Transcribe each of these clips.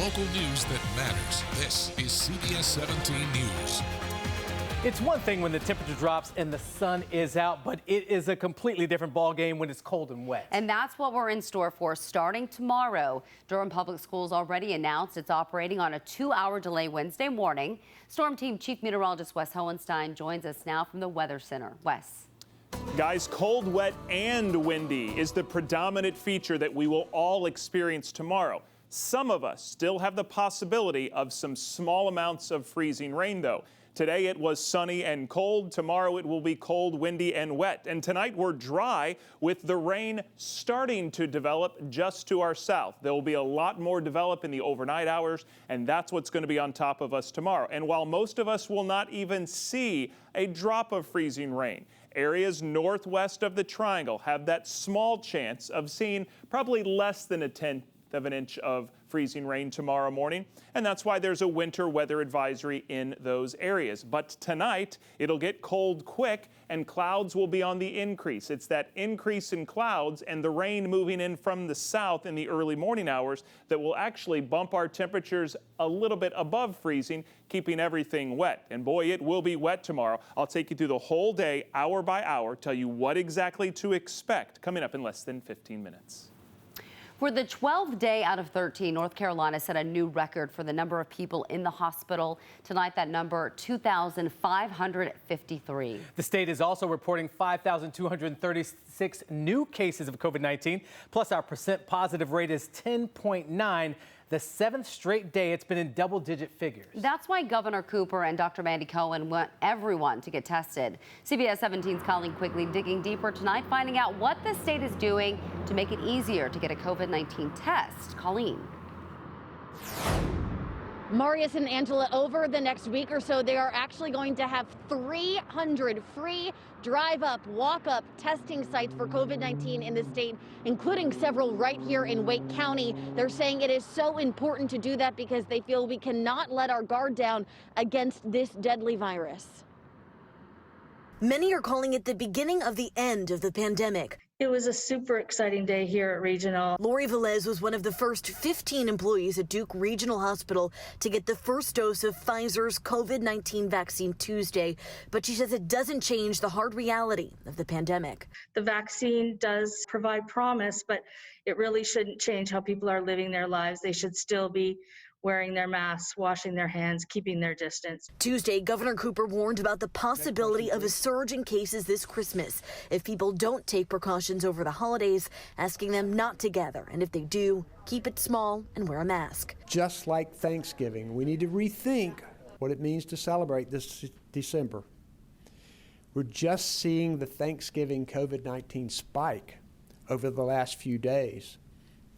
Local news that matters. This is CBS 17 News. It's one thing when the temperature drops and the sun is out, but it is a completely different ballgame when it's cold and wet. And that's what we're in store for starting tomorrow. Durham Public Schools already announced it's operating on a 2-hour delay Wednesday morning. Storm Team Chief Meteorologist Wes Hohenstein joins us now from the Weather Center. Wes. Guys, cold, wet, and windy is the predominant feature that we will all experience tomorrow. Some of us still have the possibility of some small amounts of freezing rain, though. Today it was sunny and cold. Tomorrow it will be cold, windy, and wet. And tonight we're dry with the rain starting to develop just to our south. There will be a lot more develop in the overnight hours, and that's what's going to be on top of us tomorrow. And while most of us will not even see a drop of freezing rain, areas northwest of the triangle have that small chance of seeing probably less than a tenth of an inch of freezing rain tomorrow morning, and that's why there's a winter weather advisory in those areas. But tonight, it'll get cold quick, and clouds will be on the increase. It's that increase in clouds and the rain moving in from the south in the early morning hours that will actually bump our temperatures a little bit above freezing, keeping everything wet. And boy, it will be wet tomorrow. I'll take you through the whole day, hour by hour, tell you what exactly to expect coming up in less than 15 minutes. For the 12th day out of 13, North Carolina set a new record for the number of people in the hospital. Tonight, that number, 2,553. The state is also reporting 5,236 new cases of COVID-19, plus our percent positive rate is 10.9. The 7th straight day it's been in double-digit figures. That's why Governor Cooper and Dr. Mandy Cohen want everyone to get tested. CBS 17's Colleen Quigley digging deeper tonight, finding out what the state is doing to make it easier to get a COVID-19 test. Colleen. Marius and Angela, over the next week or so, they are actually going to have 300 free drive-up, walk-up testing sites for COVID-19 in the state, including several right here in Wake County. They're saying it is so important to do that because they feel we cannot let our guard down against this deadly virus. Many are calling it the beginning of the end of the pandemic. It was a super exciting day here at Regional. Lori Velez was one of the first 15 employees at Duke Regional Hospital to get the first dose of Pfizer's COVID-19 vaccine Tuesday, but she says it doesn't change the hard reality of the pandemic. The vaccine does provide promise, but it really shouldn't change how people are living their lives. They should still be wearing their masks, washing their hands, keeping their distance. Tuesday, Governor Cooper warned about the possibility of a surge in cases this Christmas if people don't take precautions over the holidays, asking them not to gather, and if they do, keep it small and wear a mask. Just like Thanksgiving, we need to rethink what it means to celebrate this December. We're just seeing the Thanksgiving COVID-19 spike over the last few days.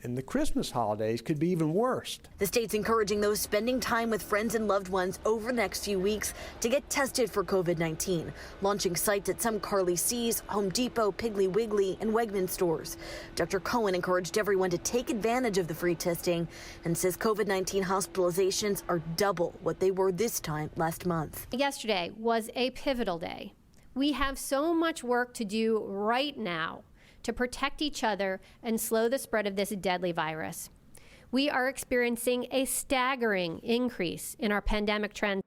And the Christmas holidays could be even worse. The state's encouraging those spending time with friends and loved ones over the next few weeks to get tested for COVID-19, launching sites at some Carly C's, Home Depot, Piggly Wiggly, and Wegmans stores. Dr. Cohen encouraged everyone to take advantage of the free testing and says COVID-19 hospitalizations are double what they were this time last month. Yesterday was a pivotal day. We have so much work to do right now to protect each other and slow the spread of this deadly virus. We are experiencing a staggering increase in our pandemic trend.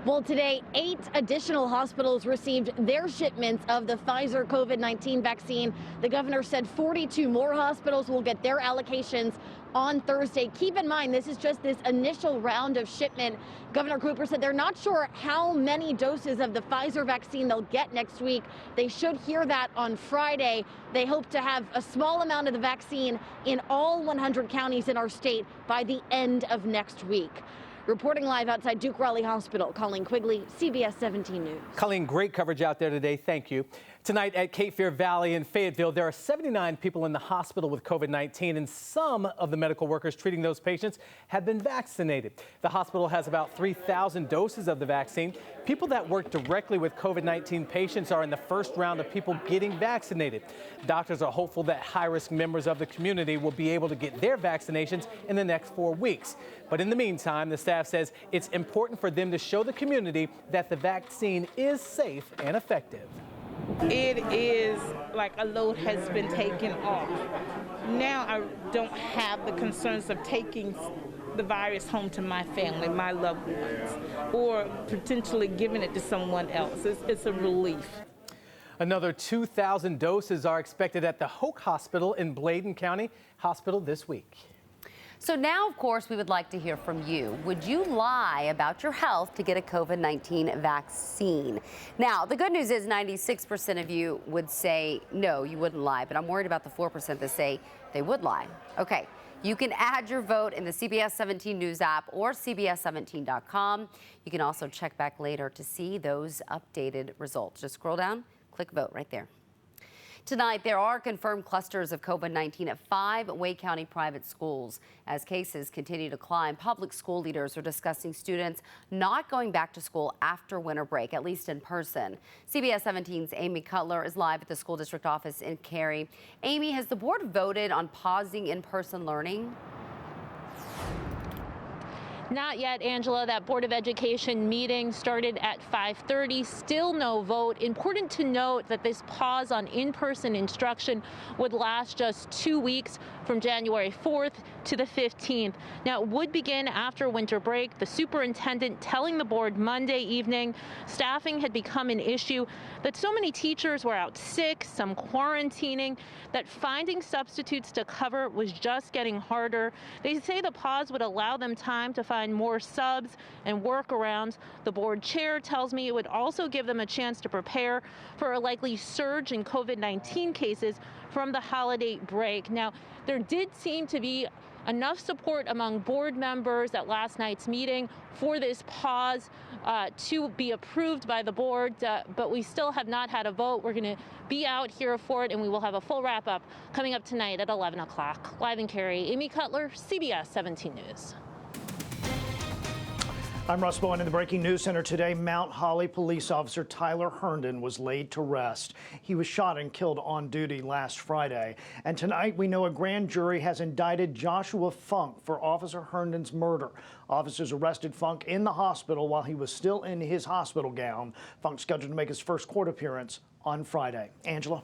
Well, today, 8 additional hospitals received their shipments of the Pfizer COVID-19 vaccine. The governor said 42 more hospitals will get their allocations on Thursday. Keep in mind, this is just this initial round of shipment. Governor Cooper said they're not sure how many doses of the Pfizer vaccine they'll get next week. They should hear that on Friday. They hope to have a small amount of the vaccine in all 100 counties in our state by the end of next week. Reporting live outside Duke Raleigh Hospital, Colleen Quigley, CBS 17 News. Colleen, great coverage out there today. Thank you. Tonight at Cape Fear Valley in Fayetteville, there are 79 people in the hospital with COVID-19, and some of the medical workers treating those patients have been vaccinated. The hospital has about 3,000 doses of the vaccine. People that work directly with COVID-19 patients are in the first round of people getting vaccinated. Doctors are hopeful that high-risk members of the community will be able to get their vaccinations in the next 4 weeks. But in the meantime, the staff says it's important for them to show the community that the vaccine is safe and effective. It is like a load has been taken off. Now I don't have the concerns of taking the virus home to my family, my loved ones, or potentially giving it to someone else. It's a relief. Another 2,000 doses are expected at the Hoke Hospital in Bladen County Hospital this week. So now, of course, we would like to hear from you. Would you lie about your health to get a COVID-19 vaccine? Now, the good news is 96% of you would say no, you wouldn't lie, but I'm worried about the 4% that say they would lie. Okay, you can add your vote in the CBS 17 News app or CBS17.com. You can also check back later to see those updated results. Just scroll down, click vote right there. Tonight, there are confirmed clusters of COVID-19 at 5 Wake County private schools. As cases continue to climb, public school leaders are discussing students not going back to school after winter break, at least in person. CBS 17's Amy Cutler is live at the school district office in Cary. Amy, has the board voted on pausing in-person learning? Not yet, Angela. That Board of Education meeting started at 5:30. Still no vote. Important to note that this pause on in-person instruction would last just 2 weeks from January 4th to the 15th. Now, it would begin after winter break. The superintendent telling the board Monday evening staffing had become an issue, that so many teachers were out sick, some quarantining, that finding substitutes to cover was just getting harder. They say the pause would allow them time to find more subs and workarounds. The board chair tells me it would also give them a chance to prepare for a likely surge in COVID-19 cases from the holiday break. Now, there did seem to be enough support among board members at last night's meeting for this pause to be approved by the board, but we still have not had a vote. We're going to be out here for it, and we will have a full wrap-up coming up tonight at 11 o'clock. Live in Cary, Amy Cutler, CBS 17 News. I'm Russ Bowen in the Breaking News Center today. Mount Holly police officer Tyler Herndon was laid to rest. He was shot and killed on duty last Friday. And tonight we know a grand jury has indicted Joshua Funk for Officer Herndon's murder. Officers arrested Funk in the hospital while he was still in his hospital gown. Funk's scheduled to make his first court appearance on Friday. Angela?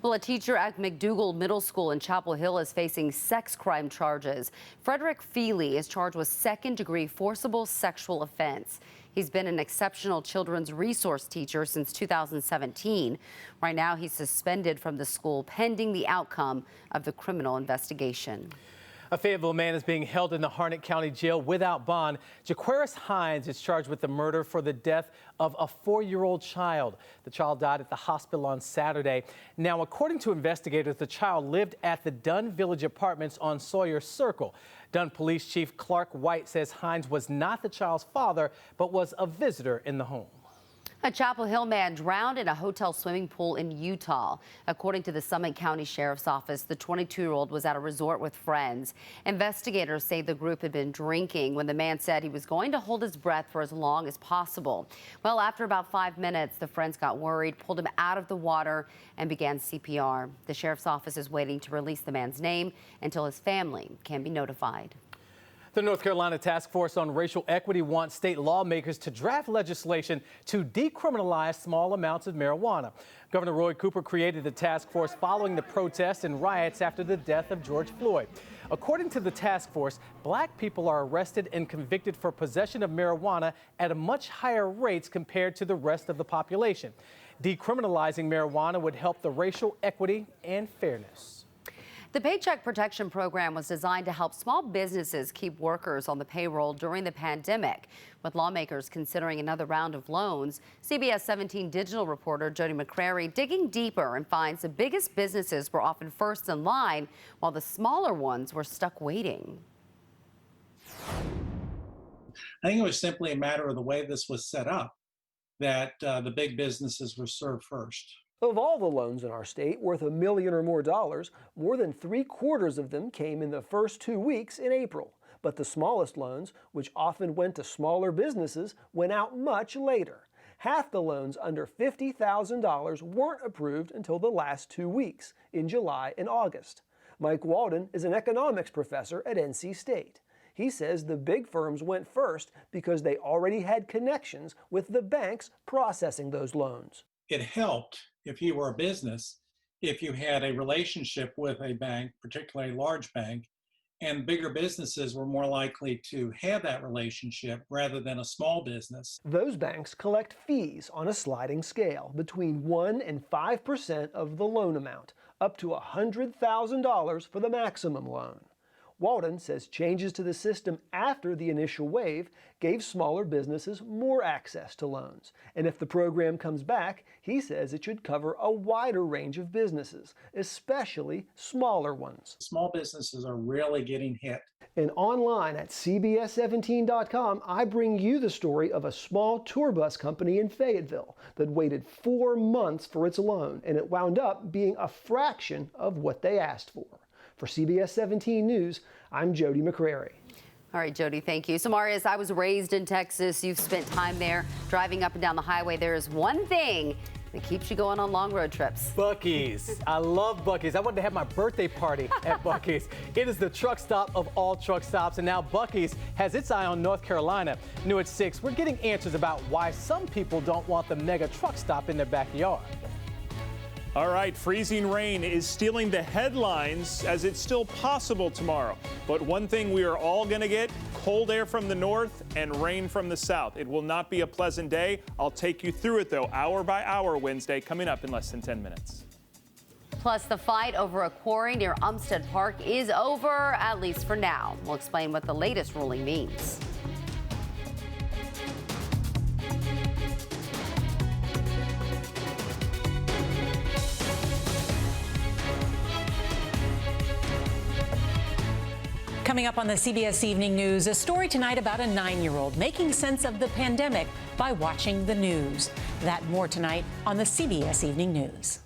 Well, a teacher at McDougal Middle School in Chapel Hill is facing sex crime charges. Frederick Feely is charged with second-degree forcible sexual offense. He's been an exceptional children's resource teacher since 2017. Right now, he's suspended from the school pending the outcome of the criminal investigation. A Fayetteville man is being held in the Harnett County Jail without bond. Jaquaris Hines is charged with the murder for the death of a 4-year-old child. The child died at the hospital on Saturday. Now, according to investigators, the child lived at the Dunn Village Apartments on Sawyer Circle. Dunn Police Chief Clark White says Hines was not the child's father, but was a visitor in the home. A Chapel Hill man drowned in a hotel swimming pool in Utah. According to the Summit County Sheriff's Office, the 22-year-old was at a resort with friends. Investigators say the group had been drinking when the man said he was going to hold his breath for as long as possible. Well, after about 5 minutes, the friends got worried, pulled him out of the water, and began CPR. The Sheriff's Office is waiting to release the man's name until his family can be notified. The North Carolina Task Force on Racial Equity wants state lawmakers to draft legislation to decriminalize small amounts of marijuana. Governor Roy Cooper created the task force following the protests and riots after the death of George Floyd. According to the task force, black people are arrested and convicted for possession of marijuana at a much higher rates compared to the rest of the population. Decriminalizing marijuana would help the racial equity and fairness. The Paycheck Protection Program was designed to help small businesses keep workers on the payroll during the pandemic. With lawmakers considering another round of loans, CBS 17 digital reporter Jody McCrary digging deeper and finds the biggest businesses were often first in line, while the smaller ones were stuck waiting. I think it was simply a matter of the way this was set up, that the big businesses were served first. Of all the loans in our state worth $1 million or more, more than 3/4 of them came in the first 2 weeks in April. But the smallest loans, which often went to smaller businesses, went out much later. Half the loans under $50,000 weren't approved until the last 2 weeks, in July and August. Mike Walden is an economics professor at NC State. He says the big firms went first because they already had connections with the banks processing those loans. it helped if you were a business, if you had a relationship with a bank, particularly a large bank, and bigger businesses were more likely to have that relationship rather than a small business. Those banks collect fees on a sliding scale between 1% and 5% of the loan amount, up to $100,000 for the maximum loan. Walden says changes to the system after the initial wave gave smaller businesses more access to loans. And if the program comes back, he says it should cover a wider range of businesses, especially smaller ones. Small businesses are really getting hit. And online at CBS17.com, I bring you the story of a small tour bus company in Fayetteville that waited 4 months for its loan, and it wound up being a fraction of what they asked for. For CBS 17 News, I'm Jody McCrary. All right, Jody, thank you. So, Marius, I was raised in Texas. You've spent time there driving up and down the highway. There is one thing that keeps you going on long road trips. Buc-ee's. I love Buc-ee's. I wanted to have my birthday party at Buc-ee's. It is the truck stop of all truck stops, and now Buc-ee's has its eye on North Carolina. New at 6, we're getting answers about why some people don't want the mega truck stop in their backyard. All right, freezing rain is stealing the headlines as it's still possible tomorrow. But one thing we are all going to get, cold air from the north and rain from the south. It will not be a pleasant day. I'll take you through it, though, hour by hour Wednesday, coming up in less than 10 minutes. Plus, the fight over a quarry near Umstead Park is over, at least for now. We'll explain what the latest ruling means. Coming up on the CBS Evening News, a story tonight about a 9-year-old making sense of the pandemic by watching the news. That more tonight on the CBS Evening News.